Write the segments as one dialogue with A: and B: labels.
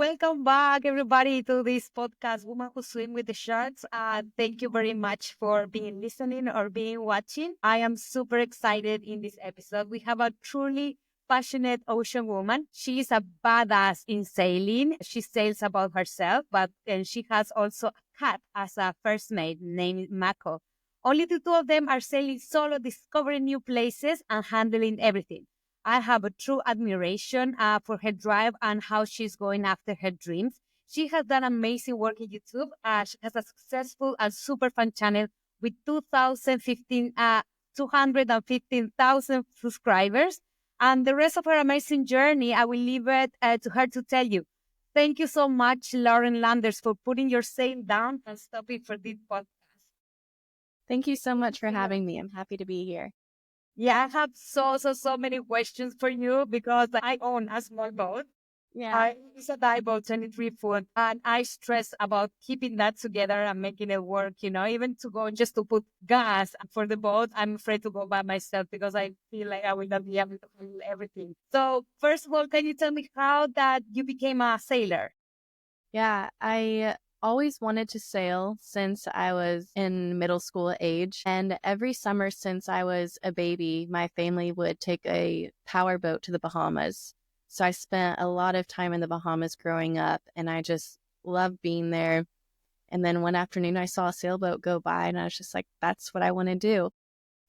A: welcome back, everybody, to this podcast, Woman Who Swim with the Sharks. Thank you very much for being listening or being watching. I am super excited in this episode. We have a truly passionate ocean woman. She is a badass in sailing. She sails about herself, but and she has also a cat as a first mate named Mako. Only the two of them are sailing solo, discovering new places and handling everything. I have a true admiration for her drive and how she's going after her dreams. She has done amazing work in YouTube. She has a successful and super fun channel with 215,000 subscribers. And the rest of her amazing journey, I will leave it to her to tell you. Thank you so much, Lauren Landers, for putting your sail down and stopping for this podcast.
B: Thank you so much for having me. I'm happy to be here.
A: Yeah, I have so many questions for you because I own a small boat.
B: Yeah.
A: It's a dive boat, 23 foot, and I stress about keeping that together and making it work, even to go just to put gas for the boat. I'm afraid to go by myself because I feel like I will not be able to handle everything. So first of all, can you tell me how that you became a sailor?
B: Yeah, I always wanted to sail since I was in middle school age. And every summer since I was a baby, my family would take a power boat to the Bahamas. So I spent a lot of time in the Bahamas growing up, and I just loved being there. And then one afternoon, I saw a sailboat go by, and I was just like, that's what I want to do.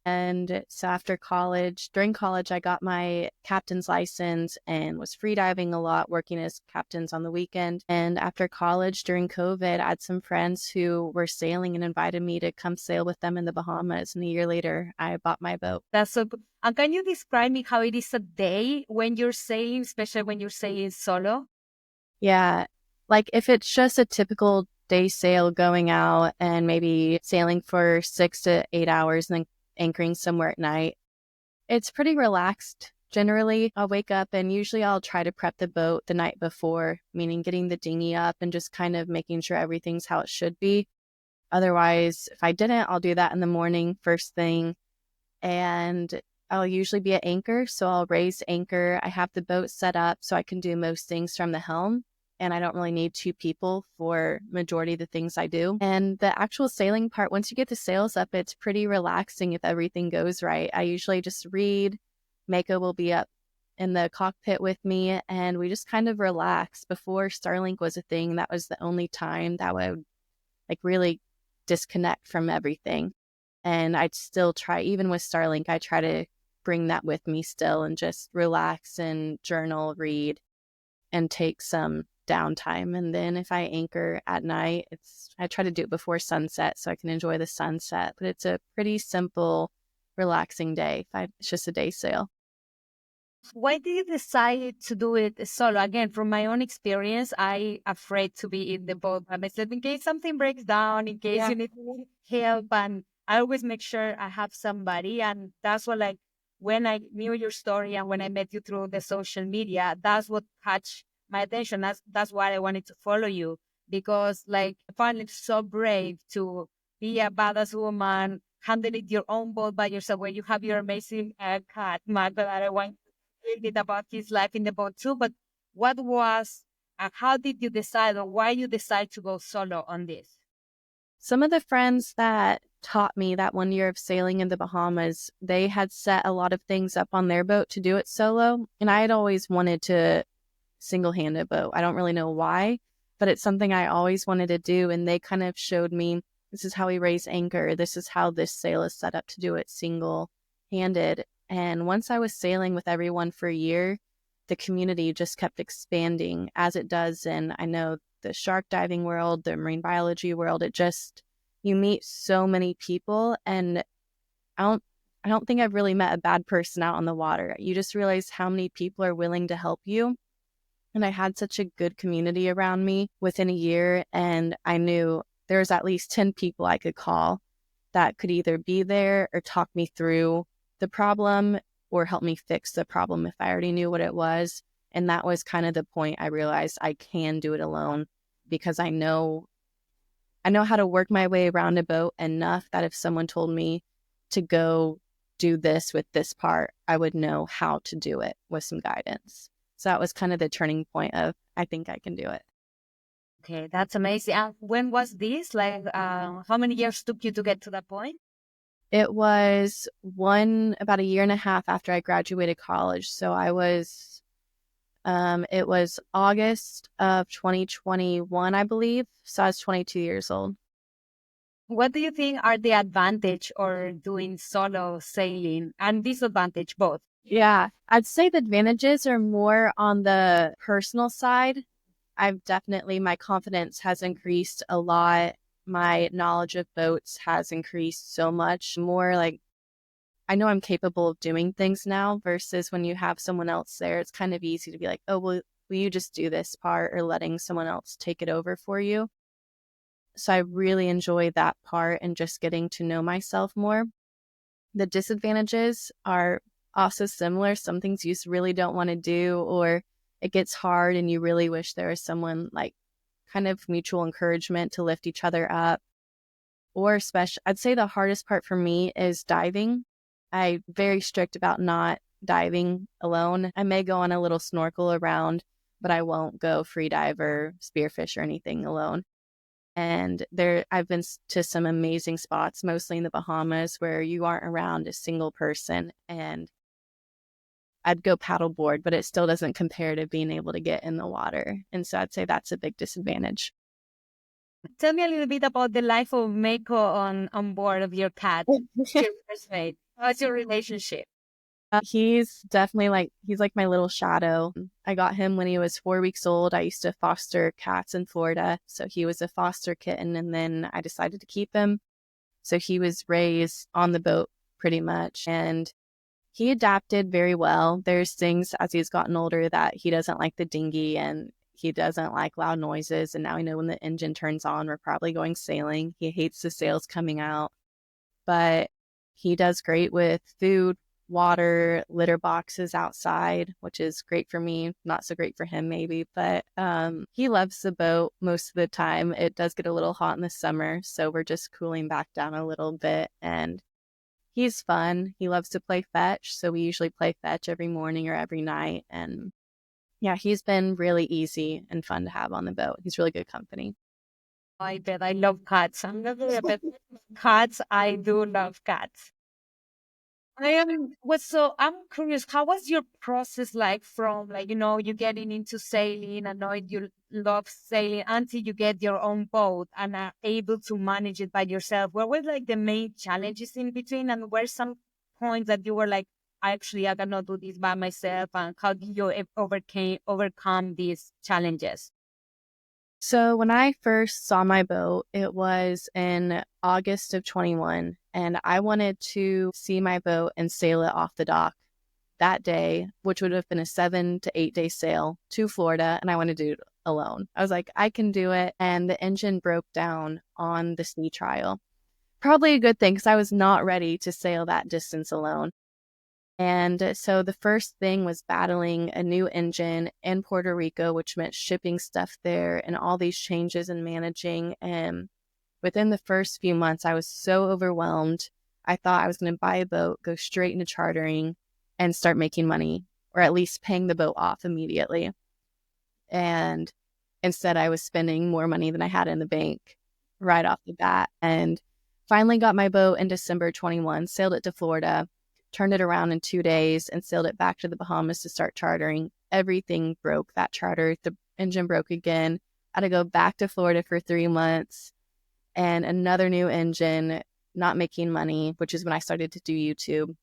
B: And so after college, during college, I got my captain's license and was freediving a lot, working as captains on the weekend. And after college, during COVID, I had some friends who were sailing and invited me to come sail with them in the Bahamas. And a year later, I bought my boat.
A: That's so good. And can you describe me how it is a day when you're sailing, especially when you're sailing solo?
B: Yeah, like if it's just a typical day sail going out and maybe sailing for 6 to 8 hours and then anchoring somewhere at night, it's pretty relaxed. Generally, I'll wake up and usually I'll try to prep the boat the night before, meaning getting the dinghy up and just kind of making sure everything's how it should be. Otherwise, if I didn't, I'll do that in the morning, first thing. And I'll usually be at anchor. So I'll raise anchor. I have the boat set up so I can do most things from the helm. And I don't really need two people for majority of the things I do. And the actual sailing part, once you get the sails up, it's pretty relaxing if everything goes right. I usually just read. Mako will be up in the cockpit with me, and we just kind of relax. Before Starlink was a thing, that was the only time that I would really disconnect from everything. And I'd still try, even with Starlink, I try to bring that with me still and just relax and journal, read, and take some downtime. And then if I anchor at night, I try to do it before sunset so I can enjoy the sunset. But it's a pretty simple, relaxing day. It's just a day sail.
A: Why did you decide to do it solo? Again, from my own experience, I afraid to be in the boat by myself in case something breaks down, in case you need help. And I always make sure I have somebody. And that's what, like, when I knew your story and when I met you through the social media, that's what catch my attention. That's why I wanted to follow you because, like, I find it so brave to be a badass woman, handling your own boat by yourself, where you have your amazing cat, Mako, that I want little bit about his life in the boat too, but what was, how did you decide or why you decide to go solo on this?
B: Some of the friends that taught me that 1 year of sailing in the Bahamas, they had set a lot of things up on their boat to do it solo. And I had always wanted to single-hand a boat. I don't really know why, but it's something I always wanted to do. And they kind of showed me, this is how we raise anchor. This is how this sail is set up to do it single-handed. And once I was sailing with everyone for a year, the community just kept expanding as it does. And I know the shark diving world, the marine biology world, you meet so many people. And I don't think I've really met a bad person out on the water. You just realize how many people are willing to help you. And I had such a good community around me within a year. And I knew there was at least 10 people I could call that could either be there or talk me through the problem or help me fix the problem if I already knew what it was. And that was kind of the point I realized I can do it alone because I know how to work my way around a boat enough that if someone told me to go do this with this part, I would know how to do it with some guidance. So that was kind of the turning point of, I think I can do it.
A: Okay, that's amazing. And when was this? Like, how many years took you to get to that point?
B: It was about a year and a half after I graduated college. So it was August of 2021, I believe. So I was 22 years old.
A: What do you think are the advantage or doing solo sailing and disadvantage both?
B: Yeah, I'd say the advantages are more on the personal side. My confidence has increased a lot. My knowledge of boats has increased so much more. Like, I know I'm capable of doing things now versus when you have someone else there, it's kind of easy to be like, oh, well, will you just do this part, or letting someone else take it over for you. So I really enjoy that part and just getting to know myself more. The disadvantages are also similar. Some things you just really don't want to do, or it gets hard and you really wish there was someone, like, kind of mutual encouragement to lift each other up. Or especially, I'd say the hardest part for me is diving. I'm very strict about not diving alone. I may go on a little snorkel around, but I won't go free dive or spearfish or anything alone. And I've been to some amazing spots, mostly in the Bahamas, where you aren't around a single person. And I'd go paddleboard, but it still doesn't compare to being able to get in the water. And so I'd say that's a big disadvantage.
A: Tell me a little bit about the life of Mako on board of your cat, your first mate. How's your relationship?
B: He's like my little shadow. I got him when he was 4 weeks old. I used to foster cats in Florida. So he was a foster kitten, and then I decided to keep him. So he was raised on the boat pretty much, and he adapted very well. There's things as he's gotten older that he doesn't like the dinghy, and he doesn't like loud noises. And now I know when the engine turns on, we're probably going sailing. He hates the sails coming out, but he does great with food, water, litter boxes outside, which is great for me, not so great for him maybe, but he loves the boat most of the time. It does get a little hot in the summer, so we're just cooling back down a little bit, and he's fun. He loves to play fetch, so we usually play fetch every morning or every night, and yeah, he's been really easy and fun to have on the boat. He's really good company.
A: I bet I love cats. I'm not really a pet cats. I do love cats. I'm curious, how was your process like from like, you getting into sailing and know you love sailing until you get your own boat and are able to manage it by yourself? What were like the main challenges in between, and were some points that you were like, actually I cannot do this by myself, and how did you overcome these challenges?
B: So when I first saw my boat, it was in August of 21, and I wanted to see my boat and sail it off the dock that day, which would have been a 7 to 8 day sail to Florida, and I wanted to do it alone. I was like, I can do it. And the engine broke down on the sea trial. Probably a good thing, because I was not ready to sail that distance alone. And so the first thing was battling a new engine in Puerto Rico, which meant shipping stuff there and all these changes and managing. And within the first few months, I was so overwhelmed. I thought I was going to buy a boat, go straight into chartering, and start making money, or at least paying the boat off immediately. And instead, I was spending more money than I had in the bank right off the bat. And finally got my boat in December 21, sailed it to Florida, turned it around in 2 days, and sailed it back to the Bahamas to start chartering. Everything broke that charter. The engine broke again. I had to go back to Florida for 3 months, and another new engine, not making money, which is when I started to do YouTube.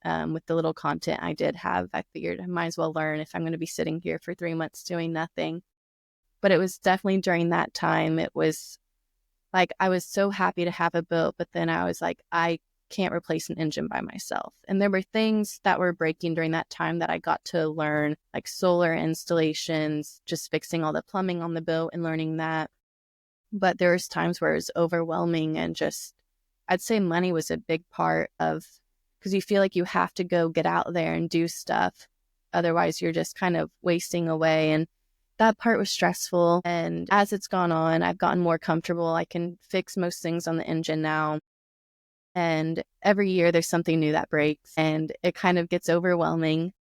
B: With the little content I did have, I figured I might as well learn if I'm going to be sitting here for 3 months doing nothing. But it was definitely during that time, it was like I was so happy to have a boat, but then I was like, I can't replace an engine by myself. And there were things that were breaking during that time that I got to learn, like solar installations, just fixing all the plumbing on the boat and learning that. But there was times where it was overwhelming, and just, I'd say money was a big part of, because you feel like you have to go get out there and do stuff. Otherwise, you're just kind of wasting away. And that part was stressful. And as it's gone on, I've gotten more comfortable. I can fix most things on the engine now. And every year there's something new that breaks, and it kind of gets overwhelming.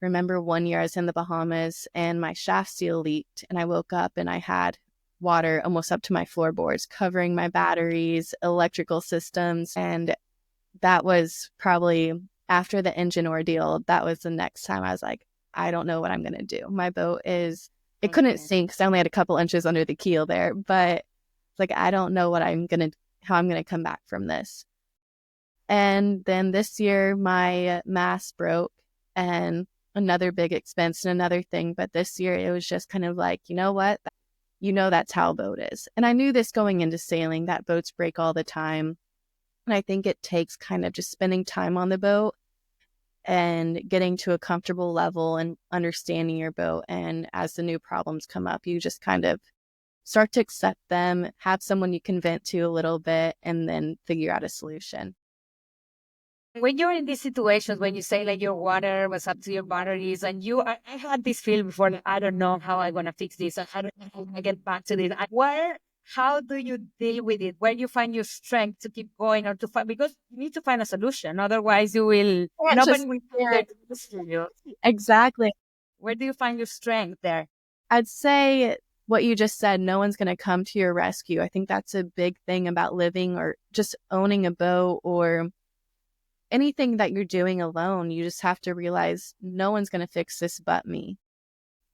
B: Remember one year I was in the Bahamas and my shaft seal leaked, and I woke up and I had water almost up to my floorboards, covering my batteries, electrical systems. And that was probably after the engine ordeal. That was the next time I was like, I don't know what I'm going to do. My boat it couldn't
A: Okay.
B: sink because I only had a couple inches under the keel there, but like, I don't know how I'm going to come back from this. And then this year, my mast broke, and another big expense and another thing. But this year, it was just kind of like, you know what? That's how a boat is. And I knew this going into sailing, that boats break all the time. And I think it takes kind of just spending time on the boat and getting to a comfortable level and understanding your boat. And as the new problems come up, you just kind of start to accept them, have someone you can vent to a little bit, and then figure out a solution.
A: When you're in these situations, when you say like your water was up to your batteries, and I had this feeling before, like, I don't know how I'm gonna fix this. I don't know how I'm gonna get back to this. How do you deal with it? Where do you find your strength to keep going, or to find, because you need to find a solution. Otherwise,
B: Can't
A: nobody
B: just
A: will
B: sit.
A: care to listen to you.
B: Exactly.
A: Where do you find your strength there?
B: I'd say what you just said, no one's going to come to your rescue. I think that's a big thing about living or just owning a boat or anything that you're doing alone. You just have to realize no one's going to fix this but me.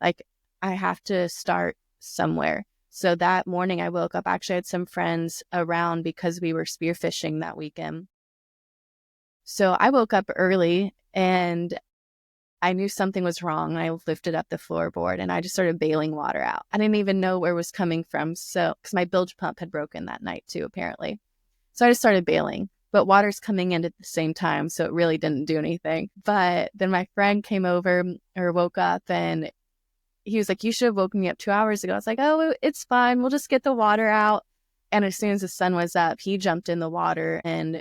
B: Like, I have to start somewhere. So that morning I woke up, actually I had some friends around because we were spearfishing that weekend. So I woke up early and I knew something was wrong. I lifted up the floorboard and I just started bailing water out. I didn't even know where it was coming from. So, because my bilge pump had broken that night too, apparently. So I just started bailing, but water's coming in at the same time. So it really didn't do anything. But then my friend came over or woke up and he was like, you should have woken me up 2 hours ago. I was like, oh, it's fine. We'll just get the water out. And as soon as the sun was up, he jumped in the water and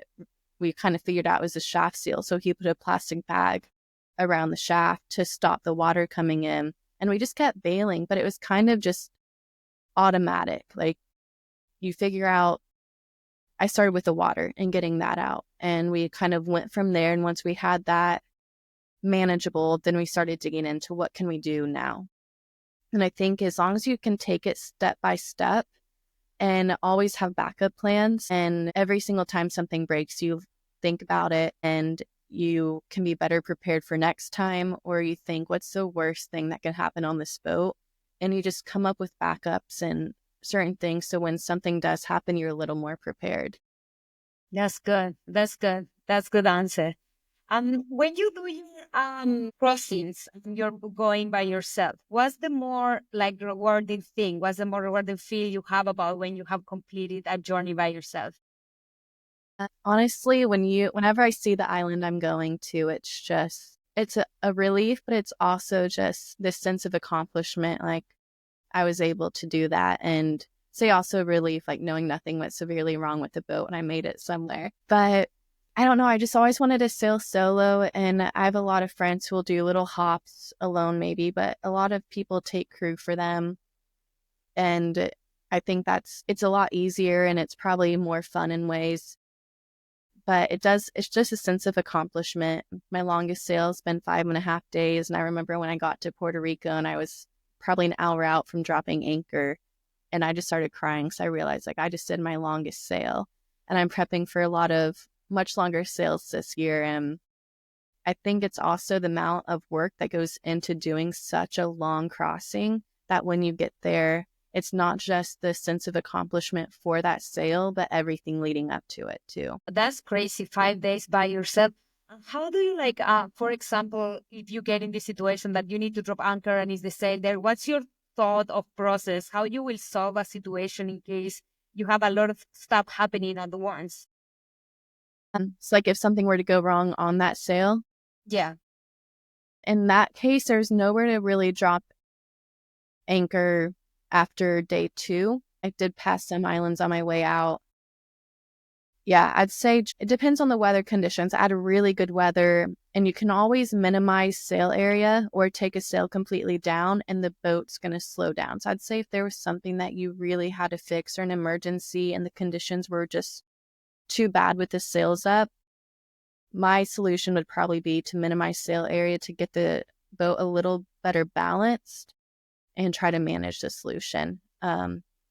B: we kind of figured out it was a shaft seal. So he put a plastic bag around the shaft to stop the water coming in. And we just kept bailing, but it was kind of just automatic. Like, you figure out, I started with the water and getting that out. And we kind of went from there. And once we had that manageable, then we started digging into what can we do now. And I think as long as you can take it step by step and always have backup plans, and every single time something breaks, you think about it and you can be better prepared for next time, or you think, what's the worst thing that can happen on this boat? And you just come up with backups and certain things. So when something does happen, you're a little more prepared.
A: That's good. That's good. That's good answer. When you do your crossings and you're going by yourself, what's the more like rewarding thing? What's the more rewarding feel you have about when you have completed a journey by yourself?
B: Honestly, whenever I see the island I'm going to, it's a relief, but it's also just this sense of accomplishment. Like, I was able to do that, and say also relief, like knowing nothing went severely wrong with the boat and I made it somewhere. But I don't know, I just always wanted to sail solo, and I have a lot of friends who will do little hops alone maybe, but a lot of people take crew for them. And I think it's a lot easier and it's probably more fun in ways. But it's just a sense of accomplishment. My longest sail's been 5.5 days. And I remember when I got to Puerto Rico and I was probably an hour out from dropping anchor, and I just started crying because I realized, like, I just did my longest sail. And I'm prepping for a lot of much longer sails this year. And I think it's also the amount of work that goes into doing such a long crossing that when you get there, it's not just the sense of accomplishment for that sail, but everything leading up to it too.
A: That's crazy. 5 days by yourself. How do you like, for example, if you get in this situation that you need to drop anchor and is the sail there, what's your thought of process? How you will solve a situation in case you have a lot of stuff happening at once?
B: It's like if something were to go wrong on that sail,
A: Yeah.
B: in that case, there's nowhere to really drop anchor after day 2. I did pass some islands on my way out. Yeah, I'd say it depends on the weather conditions. I had really good weather, and you can always minimize sail area or take a sail completely down, and the boat's going to slow down. So I'd say if there was something that you really had to fix or an emergency and the conditions were just too bad with the sails up, my solution would probably be to minimize sail area to get the boat a little better balanced and try to manage the solution.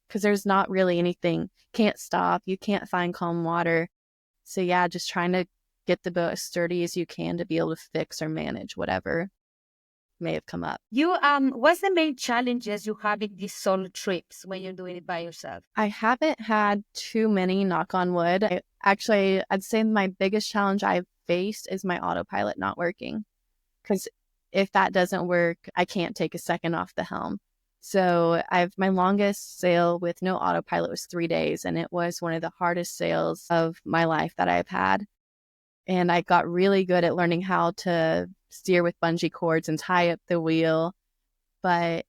B: because there's not really anything, can't stop, you can't find calm water. So yeah, just trying to get the boat as sturdy as you can to be able to fix or manage whatever may have come up.
A: What's the main challenges you have in these solo trips when you're doing it by yourself?
B: I haven't had too many, knock on wood. I'd say my biggest challenge I've faced is my autopilot not working. Because if that doesn't work, I can't take a second off the helm. So my longest sail with no autopilot was 3 days, and it was one of the hardest sails of my life that I've had. And I got really good at learning how to steer with bungee cords and tie up the wheel. But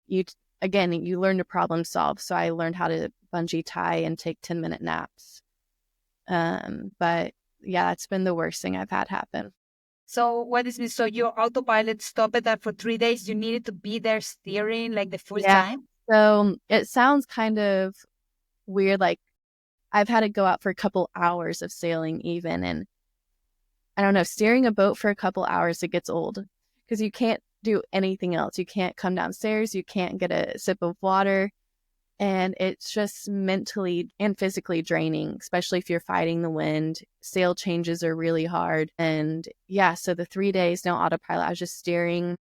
B: you again, you learn to problem solve. So I learned how to bungee tie and take 10-minute naps. But yeah, it's been the worst thing I've had happen.
A: So what is this? So your autopilot stopped that for 3 days. You needed to be there steering like the full
B: Yeah.
A: time.
B: So it sounds kind of weird. Like I've had to go out for a couple hours of sailing even. And I don't know, steering a boat for a couple hours, it gets old because you can't do anything else. You can't come downstairs. You can't get a sip of water. And it's just mentally and physically draining, especially if you're fighting the wind. Sail changes are really hard. And yeah, so the 3 days, no autopilot, I was just steering.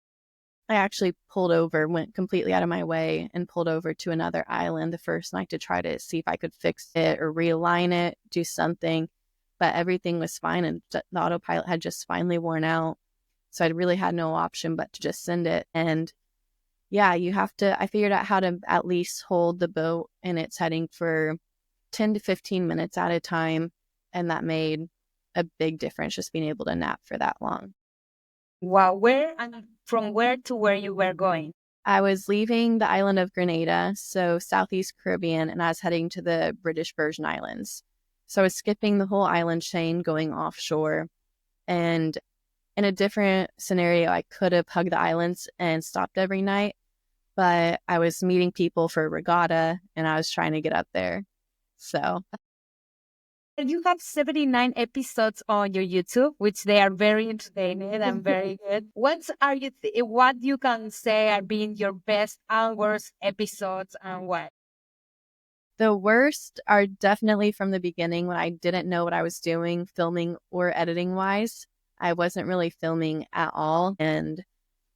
B: I actually pulled over, went completely out of my way and pulled over to another island the first night to try to see if I could fix it or realign it, do something. But everything was fine and the autopilot had just finally worn out. So I really had no option but to just send it. And yeah, I figured out how to at least hold the boat in its heading for 10 to 15 minutes at a time. And that made a big difference, just being able to nap for that long.
A: Wow, where and from where to where you were going?
B: I was leaving the island of Grenada, so Southeast Caribbean, and I was heading to the British Virgin Islands. So I was skipping the whole island chain, going offshore. And in a different scenario, I could have hugged the islands and stopped every night, but I was meeting people for a regatta and I was trying to get up there. So
A: And you have 79 episodes on your YouTube, which they are very entertaining and very good. What you can say are being your best and worst episodes and what?
B: the worst are definitely from the beginning when I didn't know what I was doing, filming or editing wise. I wasn't really filming at all. And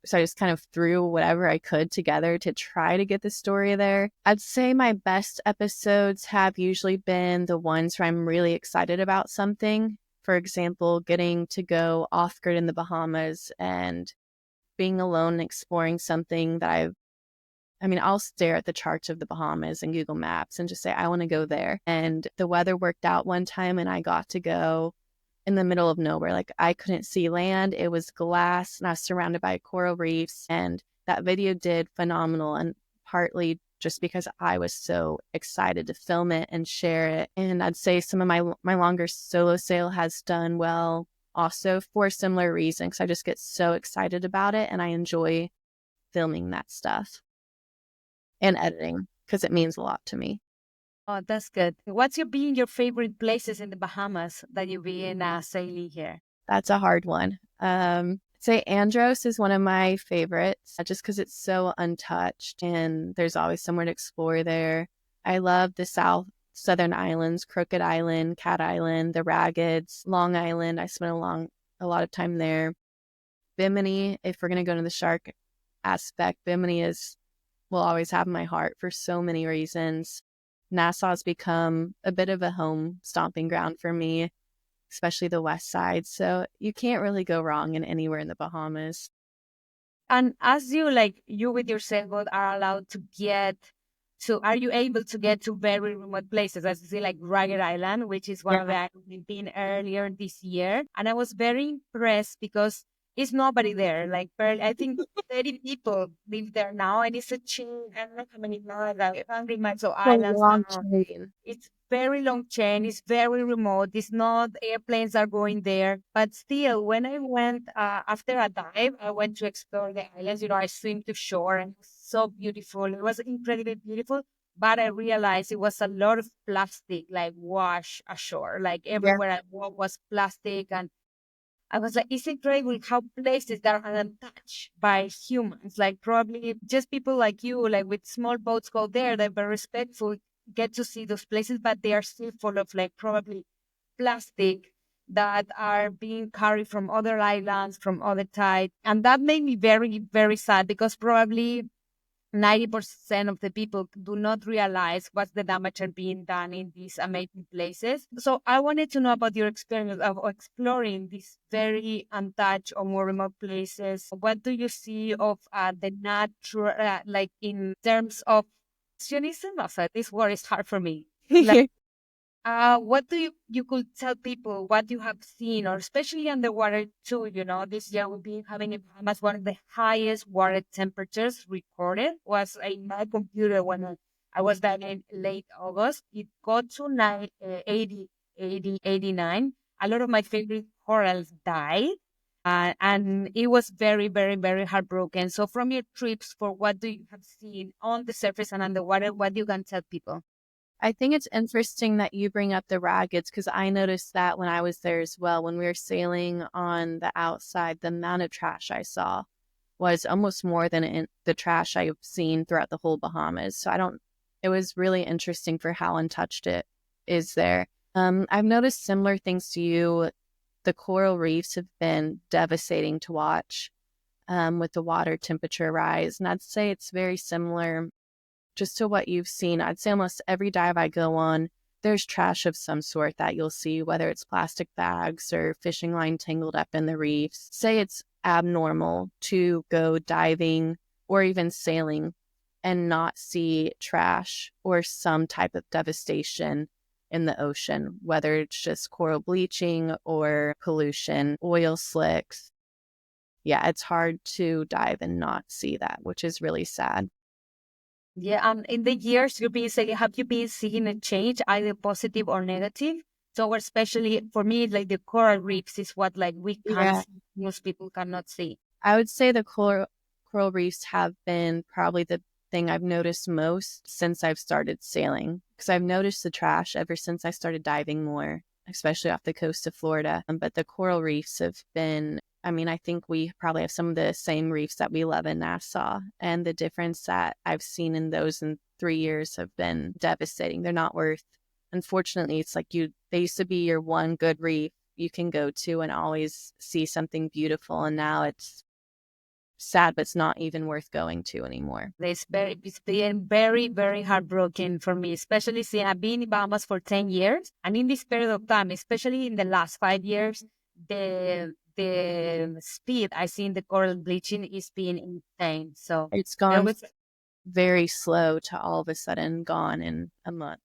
B: so I just kind of threw whatever I could together to try to get the story there. I'd say my best episodes have usually been the ones where I'm really excited about something. For example, getting to go off grid in the Bahamas and being alone and exploring something that I'll stare at the charts of the Bahamas and Google Maps and just say, I want to go there. And the weather worked out one time and I got to go in the middle of nowhere. Like I couldn't see land. It was glass and I was surrounded by coral reefs. And that video did phenomenal. And partly just because I was so excited to film it and share it. And I'd say some of my longer solo sail has done well also for a similar reason. Because I just get so excited about it and I enjoy filming that stuff and editing because it means a lot to me.
A: Oh, that's good. What's your favorite places in the Bahamas that you've been sailing here?
B: That's a hard one. Say Andros is one of my favorites just because it's so untouched and there's always somewhere to explore there. I love the southern islands, Crooked Island, Cat Island, the Raggeds, Long Island. I spent a lot of time there. Bimini, if we're going to go to the shark aspect, will always have my heart for so many reasons. Nassau's become a bit of a home stomping ground for me, especially the west side. So you can't really go wrong in anywhere in the Bahamas.
A: And as you with your sailboat are allowed to are you able to get to very remote places? As you see, like Ragged Island, which is one of the islands we've been earlier this year. And I was very impressed because it's nobody there. Like, I think 30 people live there now, and it's a chain. I don't know how many miles, like 100 miles of
B: So
A: islands
B: long
A: now.
B: chain.
A: It's very long chain. It's very remote. It's not airplanes are going there. But still, when I went after a dive, I went to explore the islands. I swim to shore and it was so beautiful. It was incredibly beautiful. But I realized it was a lot of plastic, like wash ashore. Like
B: Yeah.
A: everywhere I walked was plastic. And I was like, is it incredible how places that are untouched by humans, like probably just people like you, like with small boats go there, they're very respectful, get to see those places, but they are still full of like probably plastic that are being carried from other islands, from other tides. And that made me very, very sad because probably 90% of the people do not realize what's the damage are being done in these amazing places. So I wanted to know about your experience of exploring these very untouched or more remote places. What do you see of the natural, like in terms of sionism? Oh, sorry, this word is hard for me. Like, what do you could tell people what you have seen, or especially underwater too? You know, this year we've been having in Bahamas one of the highest water temperatures recorded. Was in my computer when I was there in late August. It got to 89. A lot of my favorite corals died. And it was very, very, very heartbroken. So, from your trips, for what do you have seen on the surface and underwater, what you can tell people?
B: I think it's interesting that you bring up the raggeds because I noticed that when I was there as well. When we were sailing on the outside, the amount of trash I saw was almost more than the trash I've seen throughout the whole Bahamas. So I don't, it was really interesting for how untouched it is there. I've noticed similar things to you. The coral reefs have been devastating to watch with the water temperature rise. And I'd say it's very similar just to what you've seen. I'd say almost every dive I go on, there's trash of some sort that you'll see, whether it's plastic bags or fishing line tangled up in the reefs. Say it's abnormal to go diving or even sailing and not see trash or some type of devastation in the ocean, whether it's just coral bleaching or pollution, oil slicks. Yeah, it's hard to dive and not see that, which is really sad.
A: Yeah, in the years you've been saying, have you been seeing a change, either positive or negative? So, especially for me, like the coral reefs is what like we can
B: Yeah.
A: see, most people cannot see.
B: I would say the coral reefs have been probably the thing I've noticed most since I've started sailing because I've noticed the trash ever since I started diving more, especially off the coast of Florida. But the coral reefs have been, I mean, I think we probably have some of the same reefs that we love in Nassau. And the difference that I've seen in those in 3 years have been devastating. They're not worth, unfortunately, it's like they used to be your one good reef you can go to and always see something beautiful. And now it's sad, but it's not even worth going to anymore.
A: It's been very, very heartbroken for me, especially since I've been in Bahamas for 10 years. And in this period of time, especially in the last 5 years, the speed I see in the coral bleaching is being insane. So
B: It's
A: I
B: gone
A: always
B: very slow to all of a sudden gone in a month.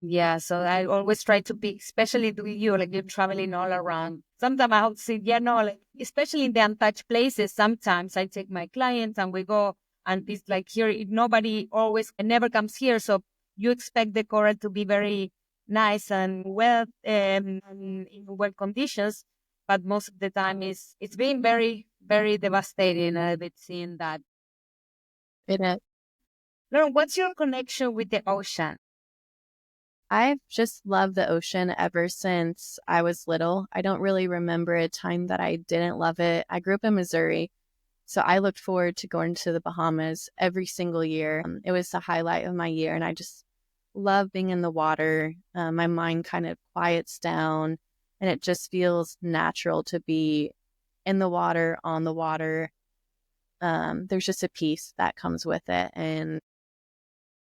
A: Yeah, so I always try to pick, especially with you, like you're traveling all around. Sometimes I would say, yeah, no, like, especially in the untouched places, sometimes I take my clients and we go, and it's like here, nobody always, never comes here. So you expect the coral to be very nice and well, and in well conditions, but most of the time it's been very, very devastating. I've been seeing that.
B: It,
A: Lauren, what's your connection with the ocean?
B: I've just loved the ocean ever since I was little. I don't really remember a time that I didn't love it. I grew up in Missouri, so I looked forward to going to the Bahamas every single year. It was the highlight of my year, and I just love being in the water. My mind kind of quiets down, and it just feels natural to be in the water, on the water. There's just a peace that comes with it, and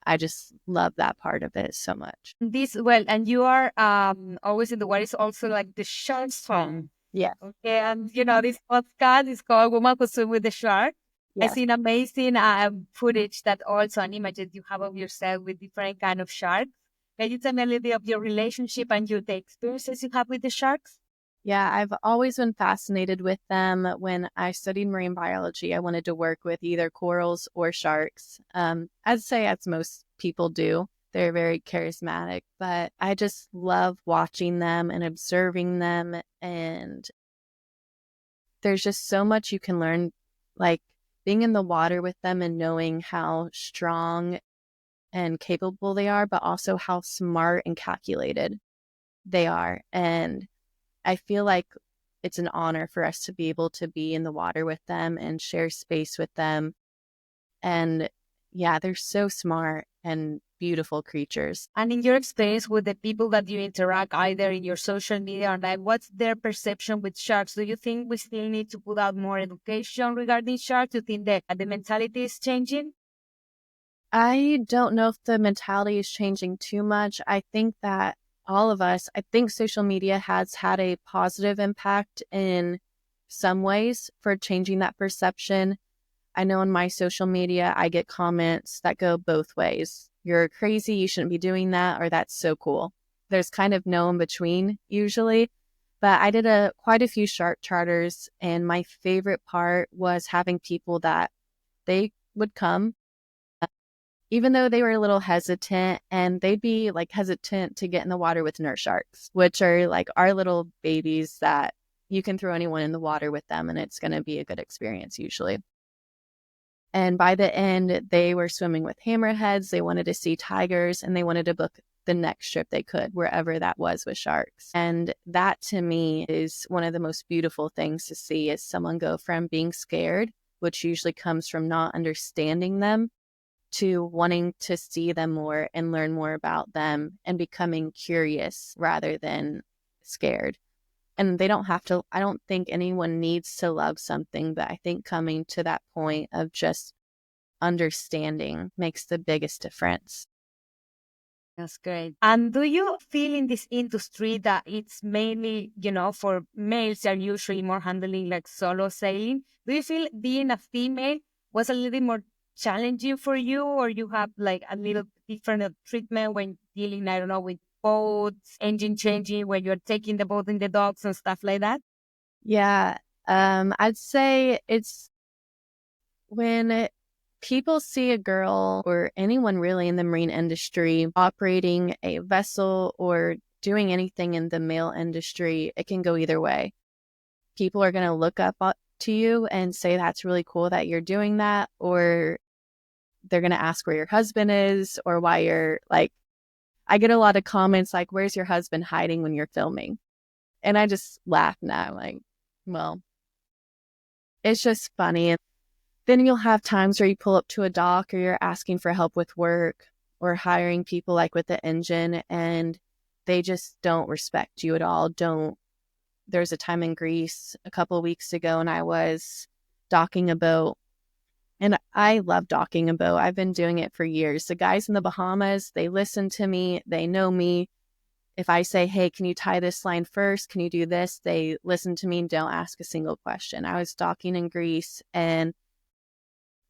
B: I just love that part of it so much.
A: This well, and you are always in the water is also like the shark song.
B: Yeah.
A: Okay, and you know this podcast is called Woman Who Swim with the Shark. I
B: Yes.
A: seen amazing footage that also and images you have of yourself with different kind of sharks. Can you tell me a little bit of your relationship and the experiences you have with the sharks?
B: Yeah, I've always been fascinated with them. When I studied marine biology, I wanted to work with either corals or sharks. I'd say, as most people do, they're very charismatic, but I just love watching them and observing them. And there's just so much you can learn, like being in the water with them and knowing how strong and capable they are, but also how smart and calculated they are. And I feel like it's an honor for us to be able to be in the water with them and share space with them. And yeah, they're so smart and beautiful creatures.
A: And in your experience with the people that you interact, either in your social media or like, what's their perception with sharks? Do you think we still need to put out more education regarding sharks? Do you think that the mentality is changing?
B: I don't know if the mentality is changing too much. I think that I think social media has had a positive impact in some ways for changing that perception. I know in my social media, I get comments that go both ways. You're crazy, you shouldn't be doing that, or that's so cool. There's kind of no in between usually. But I did quite a few shark charters, and my favorite part was having people that they would come even though they were a little hesitant, and they'd be like hesitant to get in the water with nurse sharks, which are like our little babies that you can throw anyone in the water with them and it's going to be a good experience usually. And by the end, they were swimming with hammerheads. They wanted to see tigers and they wanted to book the next trip they could, wherever that was with sharks. And that to me is one of the most beautiful things to see is someone go from being scared, which usually comes from not understanding them, to wanting to see them more and learn more about them and becoming curious rather than scared. And they don't have to, I don't think anyone needs to love something, but I think coming to that point of just understanding makes the biggest difference.
A: That's great. And do you feel in this industry that it's mainly, for males are usually more handling like solo sailing? Do you feel being a female was a little bit more challenging for you, or you have like a little different treatment when dealing, I don't know, with boats, engine changing, when you're taking the boat in the docks and stuff like that?
B: Yeah. I'd say it's when people see a girl or anyone really in the marine industry operating a vessel or doing anything in the male industry, it can go either way. People are going to look up to you and say, that's really cool that you're doing that. Or they're going to ask where your husband is or why you're like, I get a lot of comments like, where's your husband hiding when you're filming? And I just laugh now. I'm like, well, it's just funny. Then you'll have times where you pull up to a dock or you're asking for help with work or hiring people like with the engine and they just don't respect you at all. There's a time in Greece a couple of weeks ago and I was docking a boat and I love docking a boat. I've been doing it for years. The guys in the Bahamas, they listen to me. They know me. If I say, hey, can you tie this line first? Can you do this? They listen to me and don't ask a single question. I was docking in Greece and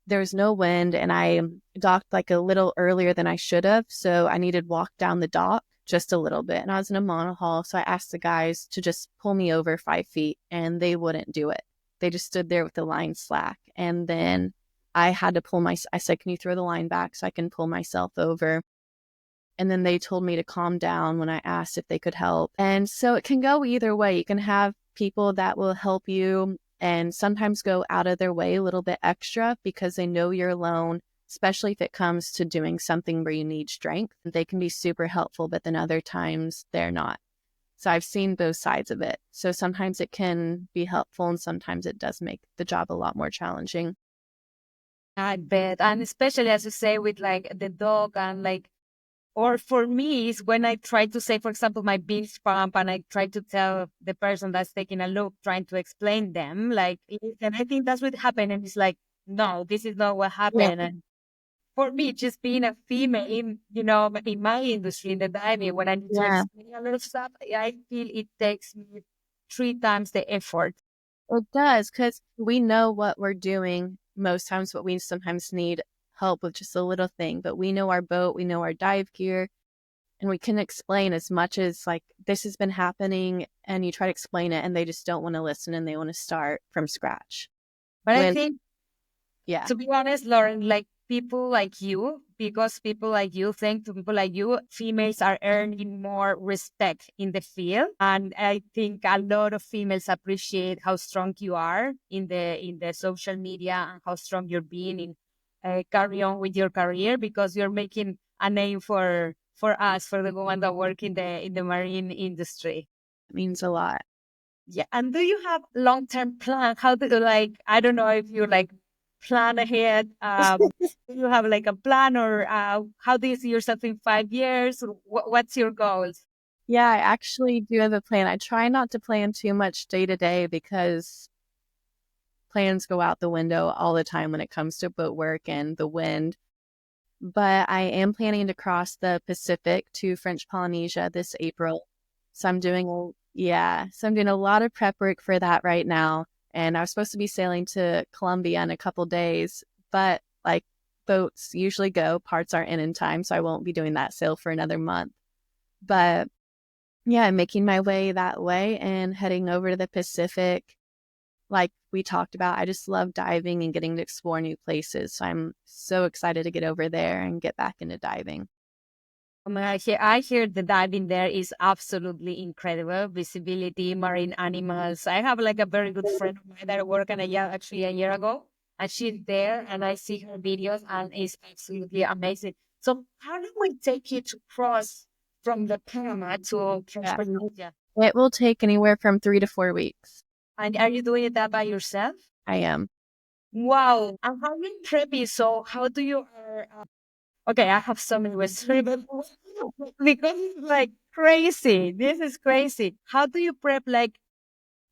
B: there was no wind and I docked like a little earlier than I should have. So I needed to walk down the dock just a little bit. And I was in a monohull. So I asked the guys to just pull me over 5 feet and they wouldn't do it. They just stood there with the line slack. And then I had to I said, can you throw the line back so I can pull myself over? And then they told me to calm down when I asked if they could help. And so it can go either way. You can have people that will help you and sometimes go out of their way a little bit extra because they know you're alone, especially if it comes to doing something where you need strength. They can be super helpful, but then other times they're not. So I've seen both sides of it. So sometimes it can be helpful and sometimes it does make the job a lot more challenging.
A: I bet. And especially as you say, with like the dog and like, or for me, is when I try to say, for example, my beach pump, and I try to tell the person that's taking a look, trying to explain them, like, and I think that's what happened. And it's like, no, this is not what
B: Yeah.
A: happened. And for me, just being a female in, in my industry, in the diving, when I need to
B: Yeah.
A: explain a lot of stuff, I feel it takes me 3 times the effort.
B: It does, because we know what we're doing most times, but we sometimes need help with just a little thing. But we know our boat, we know our dive gear, and we can explain as much as like this has been happening, and you try to explain it, and they just don't want to listen, and they want to start from scratch.
A: But I
B: When,
A: think,
B: yeah,
A: to be honest, Lauren, like people like you, because people like you think to people like you, females are earning more respect in the field. And I think a lot of females appreciate how strong you are in the social media and how strong you're being in carry on with your career because you're making a name for us, for the women that work in the marine industry.
B: it means a lot.
A: Yeah. And do you have long-term plan? How do you like, I don't know if you like plan ahead. Do you have like a plan or how do you see yourself in 5 years? What's your goals?
B: Yeah, I actually do have a plan. I try not to plan too much day to day because plans go out the window all the time when it comes to boat work and the wind. But I am planning to cross the Pacific to French Polynesia this April. So I'm doing a lot of prep work for that right now. And I was supposed to be sailing to Colombia in a couple days, but like boats usually go, parts aren't in time, so I won't be doing that sail for another month. But yeah, I'm making my way that way and heading over to the Pacific. Like we talked about, I just love diving and getting to explore new places. So I'm so excited to get over there and get back into diving.
A: I hear the diving there is absolutely incredible. Visibility, marine animals. I have like a very good friend of mine that worked actually a year ago, and she's there, and I see her videos, and it's absolutely amazing. So, how long will it take you to cross from the Panama to
B: Yeah.
A: Transpacific?
B: It will take anywhere from 3 to 4 weeks.
A: And are you doing that by yourself?
B: I am.
A: Wow. And how you preppy? So, how do you? Okay, I have so many questions, but because it's like crazy. This is crazy. How do you prep? Like,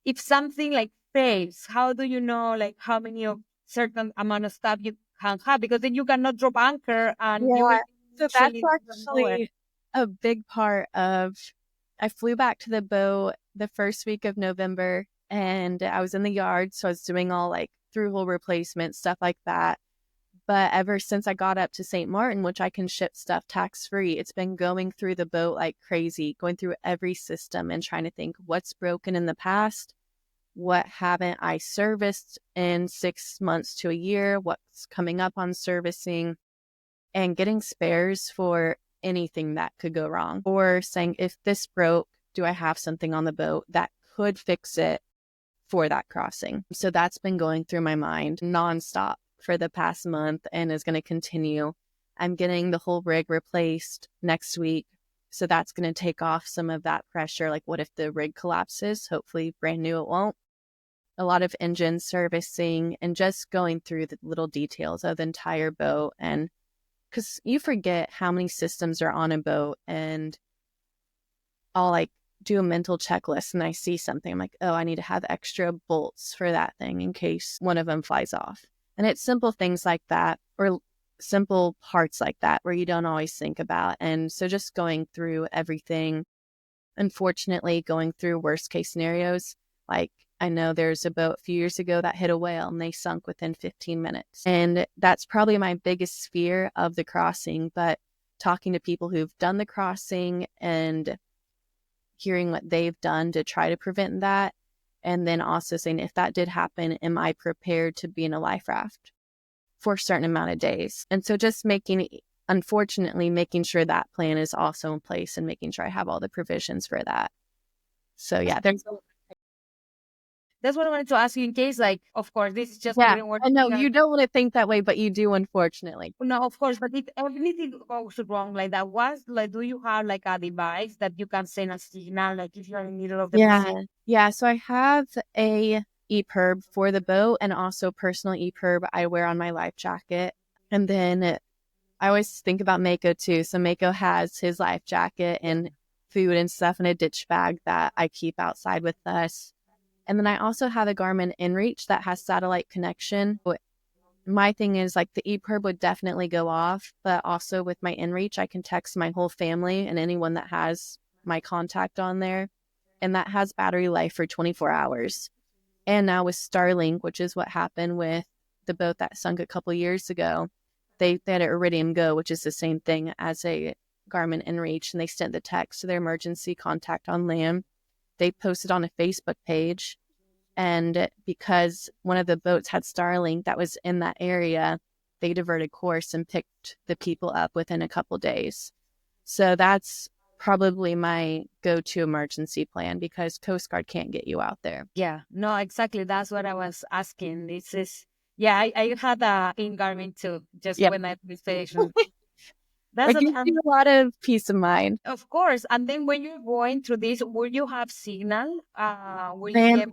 A: if something like fails, how do you know like how many of certain amount of stuff you can have? Because then you cannot drop anchor and you will
B: Yeah. So that's
A: literally nowhere.
B: actually a big part of. I flew back to the boat the first week of November and I was in the yard. So I was doing all like through hole replacement, stuff like that. But ever since I got up to St. Martin, which I can ship stuff tax free, it's been going through the boat like crazy, going through every system and trying to think what's broken in the past, what haven't I serviced in 6 months to a year, what's coming up on servicing, and getting spares for anything that could go wrong. Or saying, if this broke, do I have something on the boat that could fix it for that crossing? So that's been going through my mind nonstop for the past month and is going to continue. I'm getting the whole rig replaced next week. So that's going to take off some of that pressure. Like, what if the rig collapses? Hopefully, brand new, it won't. A lot of engine servicing and just going through the little details of the entire boat. And because you forget how many systems are on a boat, and I'll like do a mental checklist and I see something. I'm like, oh, I need to have extra bolts for that thing in case one of them flies off. And it's simple things like that, or simple parts like that where you don't always think about. And so just going through everything, unfortunately, going through worst case scenarios. Like, I know there's a boat a few years ago that hit a whale and they sunk within 15 minutes. And that's probably my biggest fear of the crossing. But talking to people who've done the crossing and hearing what they've done to try to prevent that. And then also saying, if that did happen, am I prepared to be in a life raft for a certain amount of days? And so just unfortunately, making sure that plan is also in place and making sure I have all the provisions for that. So yeah,
A: That's what I wanted to ask you in case, like, of course, this is just
B: yeah,
A: putting words.
B: I know you don't want to think that way, but you do, unfortunately.
A: No, of course, but if anything goes wrong like that, what like do you have like a device that you can send a signal like if you're in the middle of the Pacific?
B: Yeah. So I have a EPIRB for the boat and also personal EPIRB I wear on my life jacket. And then I always think about Mako too. So Mako has his life jacket and food and stuff in a ditch bag that I keep outside with us. And then I also have a Garmin InReach that has satellite connection. My thing is like the EPIRB would definitely go off, but also with my InReach, I can text my whole family and anyone that has my contact on there. And that has battery life for 24 hours. And now with Starlink, which is what happened with the boat that sunk a couple years ago, they had an Iridium Go, which is the same thing as a Garmin InReach, and they sent the text to their emergency contact on land. They posted on a Facebook page, and because one of the boats had Starlink that was in that area, they diverted course and picked the people up within a couple days. So that's probably my go-to emergency plan because Coast Guard can't get you out there.
A: Yeah, no, exactly. That's what I was asking. Yeah, I had a in Garmin too, just
B: Yeah.
A: when I was station. That's
B: It
A: a,
B: gives you a lot of peace of mind.
A: of course. And then when you're going through this, will you have signal? Will
B: I
A: you
B: am,
A: get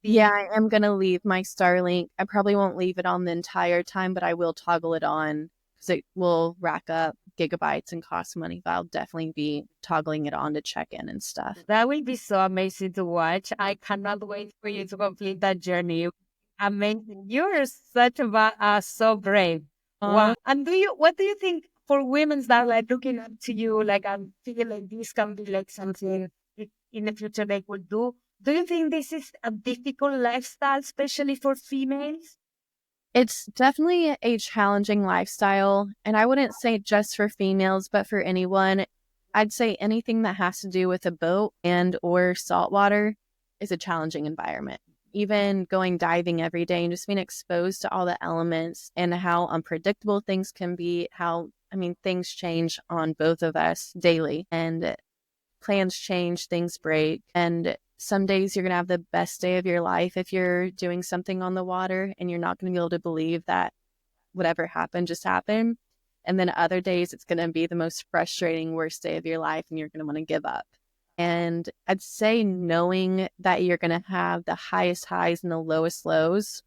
B: yeah,
A: the
B: I am going to leave my Starlink. I probably won't leave it on the entire time, but I will toggle it on because it will rack up gigabytes and cost money. But I'll definitely be toggling it on to check in and stuff.
A: That will be so amazing to watch. I cannot wait for you to complete that journey. Amazing. You're such a so brave. Wow. And what do you think for women that are like looking up to you, like I feel like this can be like something in the future they could do? Do you think this is a difficult lifestyle, especially for females?
B: It's definitely a challenging lifestyle, and I wouldn't say just for females, but for anyone. I'd say anything that has to do with a boat and or saltwater is a challenging environment. Even going diving every day and just being exposed to all the elements and how unpredictable things can be, how I mean things change on both of us daily. And plans change, things break, and some days you're going to have the best day of your life if you're doing something on the water and you're not going to be able to believe that whatever happened just happened. And then other days it's going to be the most frustrating, worst day of your life and you're going to want to give up. And I'd say knowing that you're going to have the highest highs and the lowest lows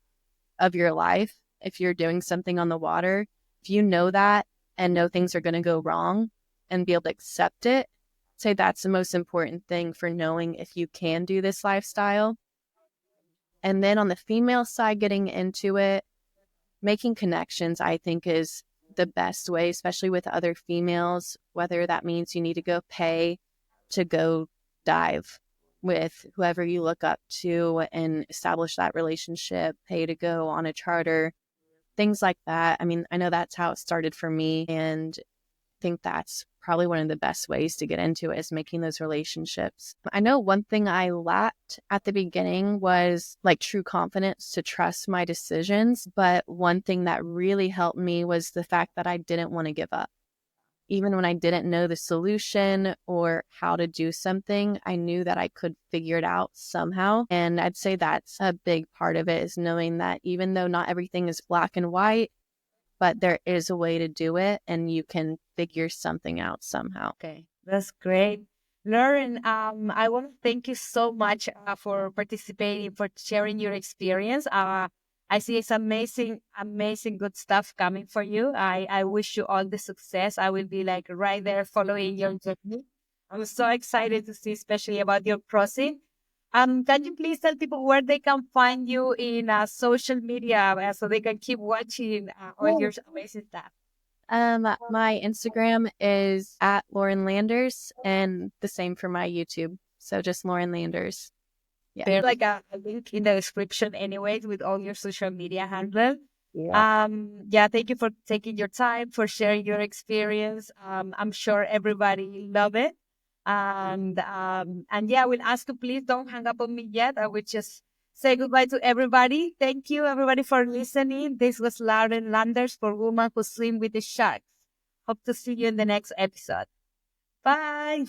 B: of your life if you're doing something on the water, if you know that and know things are going to go wrong and be able to accept it, say that's the most important thing for knowing if you can do this lifestyle. And then on the female side, getting into it, making connections, I think is the best way, especially with other females, whether that means you need to go pay to go dive with whoever you look up to and establish that relationship, pay to go on a charter, things like that. I mean, I know that's how it started for me. And think that's probably one of the best ways to get into it is making those relationships. I know one thing I lacked at the beginning was like true confidence to trust my decisions. But one thing that really helped me was the fact that I didn't want to give up. Even when I didn't know the solution or how to do something, I knew that I could figure it out somehow. And I'd say that's a big part of it is knowing that even though not everything is black and white, but there is a way to do it and you can figure something out somehow.
A: Okay, that's great. Lauren, I want to thank you so much for participating, for sharing your experience. I see it's amazing, amazing good stuff coming for you. I wish you all the success. I will be like right there following your journey. I'm so excited to see, especially about your crossing. Can you please tell people where they can find you in social media so they can keep watching all your amazing stuff?
B: My Instagram is at Lauren Landers and the same for my YouTube. So just Lauren Landers. Yeah.
A: There's like a link in the description anyways with all your social media handles.
B: Yeah.
A: Yeah, thank you for taking your time, for sharing your experience. I'm sure everybody love it. And yeah, I will ask you please don't hang up on me yet. I will just say goodbye to everybody. Thank you everybody for listening. This was Lauren Landers for Women Who Swim with the Sharks. Hope to see you in the next episode. Bye.